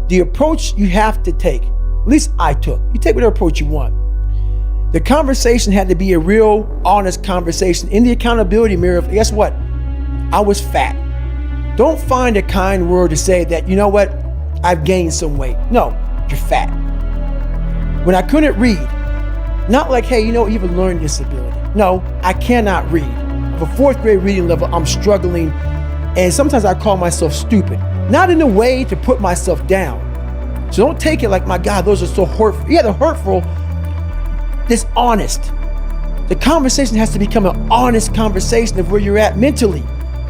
the approach you have to take, at least I took, you take whatever approach you want. The conversation had to be a real honest conversation in the accountability mirror of, guess what? I was fat. Don't find a kind word to say that, you know what? I've gained some weight. No, you're fat. When I couldn't read, not like, hey, you know, you have a learning disability. No, I cannot read. Of a 4th grade reading level, I'm struggling. And sometimes I call myself stupid. Not in a way to put myself down. So don't take it like, my God, those are so hurtful. Yeah, they're hurtful. It's honest. The conversation has to become an honest conversation of where you're at mentally.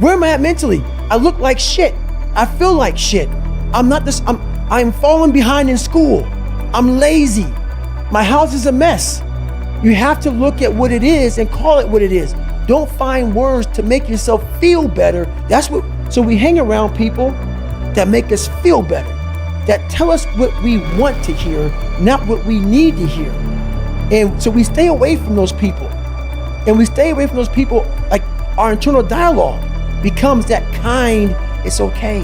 Where am I at mentally? I look like shit. I feel like shit. I'm falling behind in school. I'm lazy. My house is a mess. You have to look at what it is and call it what it is. Don't find words to make yourself feel better. So we hang around people that make us feel better, that tell us what we want to hear, not what we need to hear. And so we stay away from those people. And we stay away from those people, like our internal dialogue becomes that kind, it's okay.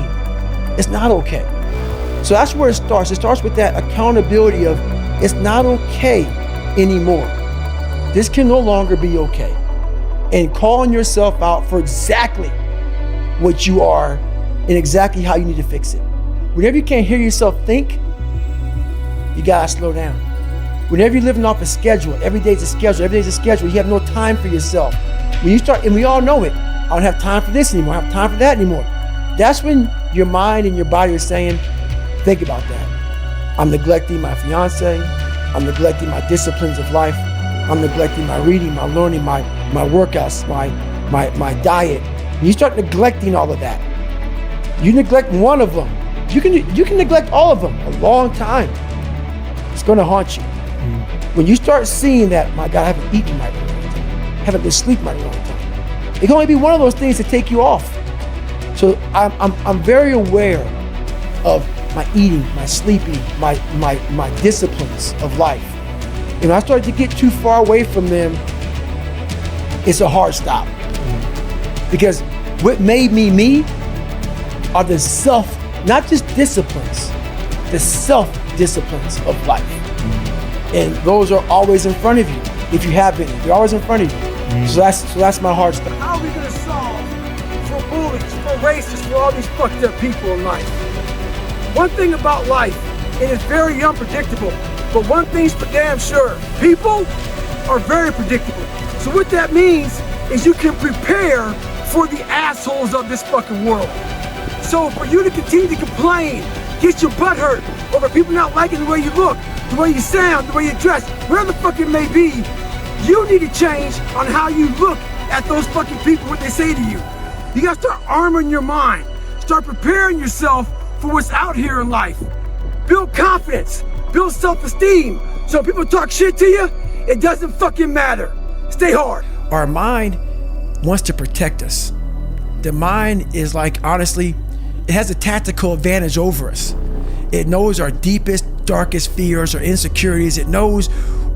It's not okay. So that's where it starts. It starts with that accountability of, it's not okay anymore. This can no longer be okay. And calling yourself out for exactly what you are and exactly how you need to fix it. Whenever you can't hear yourself think, you gotta slow down. Whenever you're living off a schedule, every day's a schedule, you have no time for yourself. When you start, and we all know it, I don't have time for this anymore, I don't have time for that anymore. That's when your mind and your body are saying, think about that. I'm neglecting my fiance, I'm neglecting my disciplines of life, I'm neglecting my reading, my learning, my workouts, my diet. When you start neglecting all of that, you neglect one of them, you can neglect all of them a long time. It's gonna haunt you. When you start seeing that, my God, I haven't eaten right in a long time, haven't been sleeping right in a long time. It can only be one of those things to take you off. So I'm very aware of my eating, my sleeping, my disciplines of life. And when I started to get too far away from them, it's a hard stop. Because what made me are the not just disciplines, the self-disciplines of life. And those are always in front of you. If you have any, they're always in front of you. So that's my hard stop. How are we gonna solve for bullies, for racists, for all these fucked up people in life? One thing about life, it is very unpredictable. But one thing's for damn sure, people are very predictable. So what that means is you can prepare for the assholes of this fucking world. So for you to continue to complain, get your butt hurt over people not liking the way you look, the way you sound, the way you dress, whatever the fuck it may be, you need to change on how you look at those fucking people, what they say to you. You gotta start armoring your mind. Start preparing yourself for what's out here in life. Build confidence, build self-esteem. So when people talk shit to you, it doesn't fucking matter. Stay hard. Our mind wants to protect us. The mind is like, honestly, it has a tactical advantage over us. It knows our deepest, darkest fears or insecurities. It knows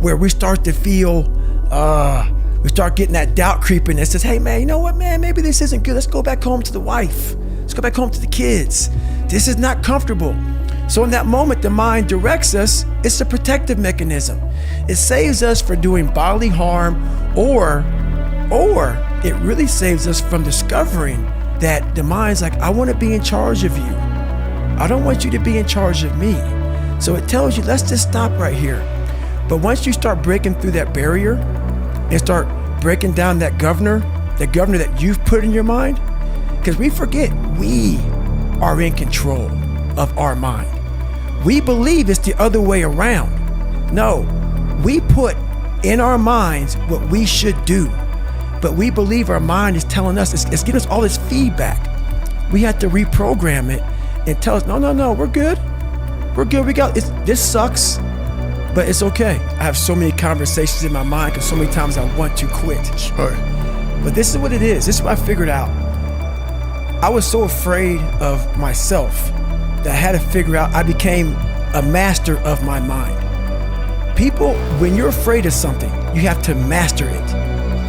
where we start to feel, we start getting that doubt creeping that says, hey man, you know what, man, maybe this isn't good. Let's go back home to the wife. Let's go back home to the kids. This is not comfortable. So in that moment, the mind directs us. It's a protective mechanism. It saves us from doing bodily harm, or it really saves us from discovering that the mind's like, I want to be in charge of you. I don't want you to be in charge of me. So it tells you, let's just stop right here. But once you start breaking through that barrier and start breaking down that governor that you've put in your mind, because we forget we are in control of our mind. We believe it's the other way around. No, we put in our minds what we should do, but we believe our mind is telling us, it's giving us all this feedback. We have to reprogram it and tell us, no, we're good. We're good, this sucks, but it's okay. I have so many conversations in my mind because so many times I want to quit. Sure. But this is what it is. This is what I figured out. I was so afraid of myself that I had to figure out, I became a master of my mind. People, when you're afraid of something, you have to master it.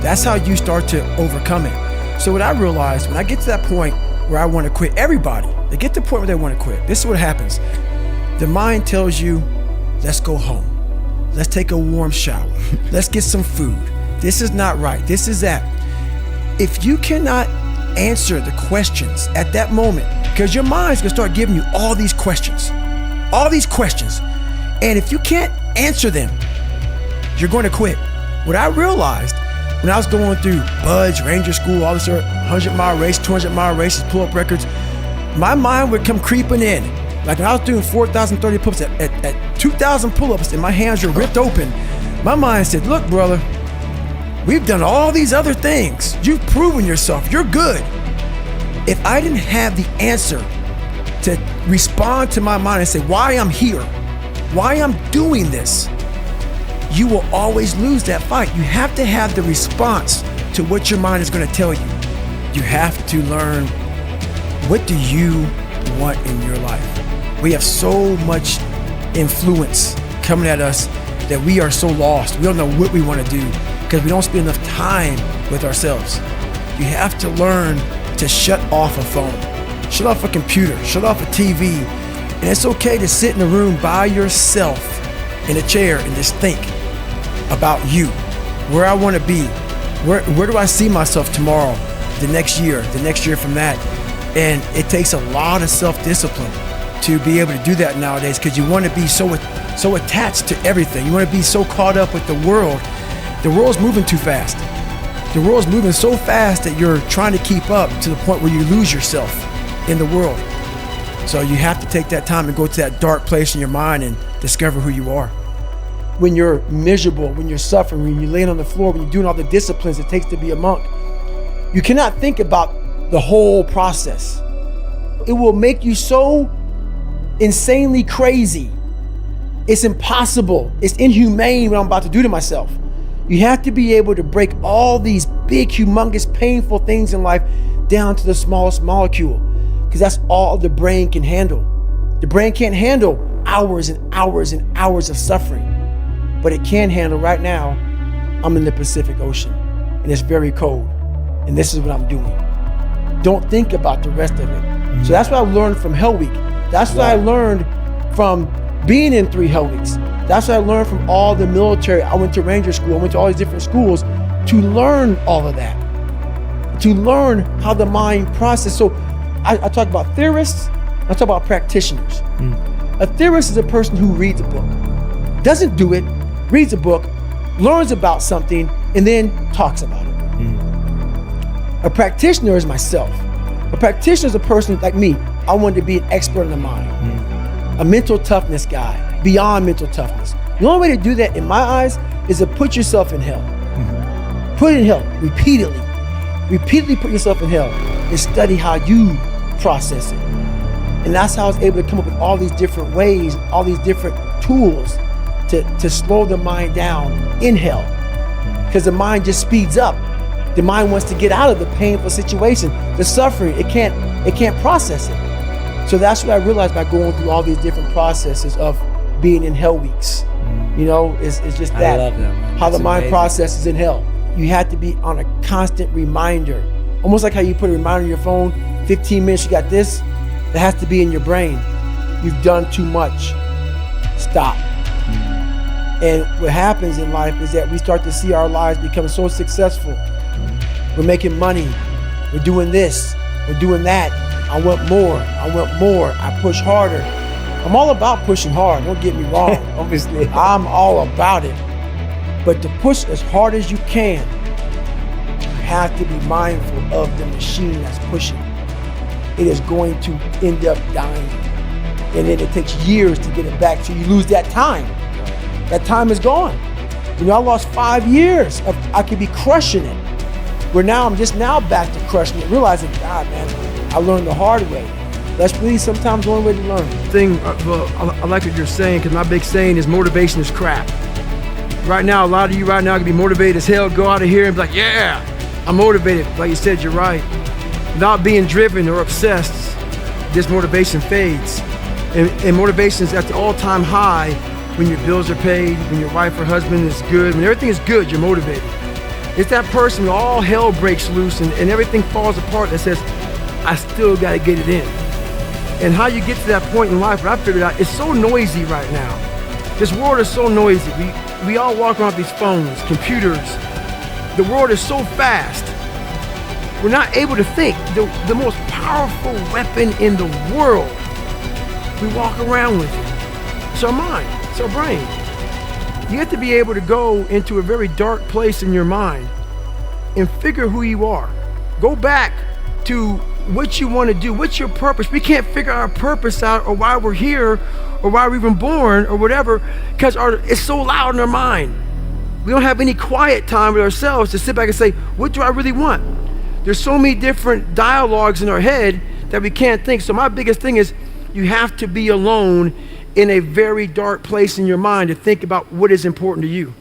That's how you start to overcome it. So what I realized, when I get to that point where I want to quit, everybody, they get to the point where they want to quit. This is what happens. The mind tells you, let's go home. Let's take a warm shower. Let's get some food. This is not right. This is that. If you cannot answer the questions at that moment, because your mind's gonna start giving you all these questions. And if you can't answer them, you're going to quit. What I realized when I was going through Buds, Ranger School, all this 100-mile race, 200-mile races, pull-up records, my mind would come creeping in. Like when I was doing 4,030 pull-ups at 2,000 pull-ups and my hands were ripped open, my mind said, look, brother, we've done all these other things. You've proven yourself. You're good. If I didn't have the answer to respond to my mind and say why I'm here, why I'm doing this, you will always lose that fight. You have to have the response to what your mind is going to tell you. You have to learn, what do you want in your life? We have so much influence coming at us that we are so lost. We don't know what we want to do because we don't spend enough time with ourselves. You have to learn to shut off a phone, shut off a computer, shut off a TV. And it's okay to sit in a room by yourself in a chair and just think about you, where I want to be, where do I see myself tomorrow, the next year from that. And it takes a lot of self-discipline to be able to do that nowadays, because you want to be so attached to everything. You want to be so caught up with the world. The world's moving too fast. The world's moving so fast that you're trying to keep up to the point where you lose yourself in the world. So you have to take that time and go to that dark place in your mind and discover who you are. When you're miserable, when you're suffering, when you're laying on the floor, when you're doing all the disciplines it takes to be a monk, you cannot think about the whole process. It will make you so insanely crazy. It's impossible. It's inhumane what I'm about to do to myself. You have to be able to break all these big, humongous, painful things in life down to the smallest molecule, because that's all the brain can handle. The brain can't handle hours and hours and hours of suffering, but it can handle right now, I'm in the Pacific Ocean and it's very cold and this is what I'm doing. Don't think about the rest of it. Mm-hmm. So that's what I learned from Hell Week. That's what I learned from being in 3 Hell Weeks. That's what I learned from all the military. I went to Ranger School, I went to all these different schools to learn all of that, to learn how the mind processes. So I talk about theorists, I talk about practitioners. A theorist is a person who reads a book, doesn't do it, reads a book, learns about something, and then talks about it. A practitioner is myself. A practitioner is a person like me. I wanted to be an expert in the mind, a mental toughness guy, beyond mental toughness. The only way to do that in my eyes is to put yourself in hell. Put it in hell repeatedly. Repeatedly put yourself in hell and study how you process it. And that's how I was able to come up with all these different ways, all these different tools to slow the mind down in hell. Because the mind just speeds up. The mind wants to get out of the painful situation, the suffering. It can't process it. So that's what I realized by going through all these different processes of being in Hell Weeks. You know, it's just that. I love that, man. How the mind processes in hell. You have to be on a constant reminder. Almost like how you put a reminder on your phone, 15 minutes, you got this. That has to be in your brain. You've done too much. Stop. And what happens in life is that we start to see our lives become so successful. We're making money. We're doing this. We're doing that. I want more. I push harder. I'm all about pushing hard. Don't get me wrong. Obviously. I'm all about it. But to push as hard as you can, you have to be mindful of the machine that's pushing. It is going to end up dying. And then it takes years to get it back, so you lose that time. That time is gone. You know, I lost 5 years of I could be crushing it. Where now I'm just now back to crushing it, realizing, God, man, I learned the hard way. That's really sometimes the only way to learn. I like what you're saying, because my big saying is motivation is crap. Right now, a lot of you right now can be motivated as hell, go out of here and be like, yeah, I'm motivated. Like you said, you're right. Not being driven or obsessed, this motivation fades. And motivation is at the all-time high when your bills are paid, when your wife or husband is good, when everything is good, you're motivated. It's that person when all hell breaks loose and everything falls apart that says, I still got to get it in. And how you get to that point in life, what I figured out, it's so noisy right now. This world is so noisy. We all walk around with these phones, computers. The world is so fast. We're not able to think. The most powerful weapon in the world, we walk around with it. It's our mind, it's our brain. You have to be able to go into a very dark place in your mind and figure who you are. Go back to what you want to do. What's your purpose? We can't figure our purpose out, or why we're here, or why we're even born, or whatever, because it's so loud in our mind. We don't have any quiet time with ourselves to sit back and say, what do I really want? There's so many different dialogues in our head that we can't think. So my biggest thing is, you have to be alone in a very dark place in your mind to think about what is important to you.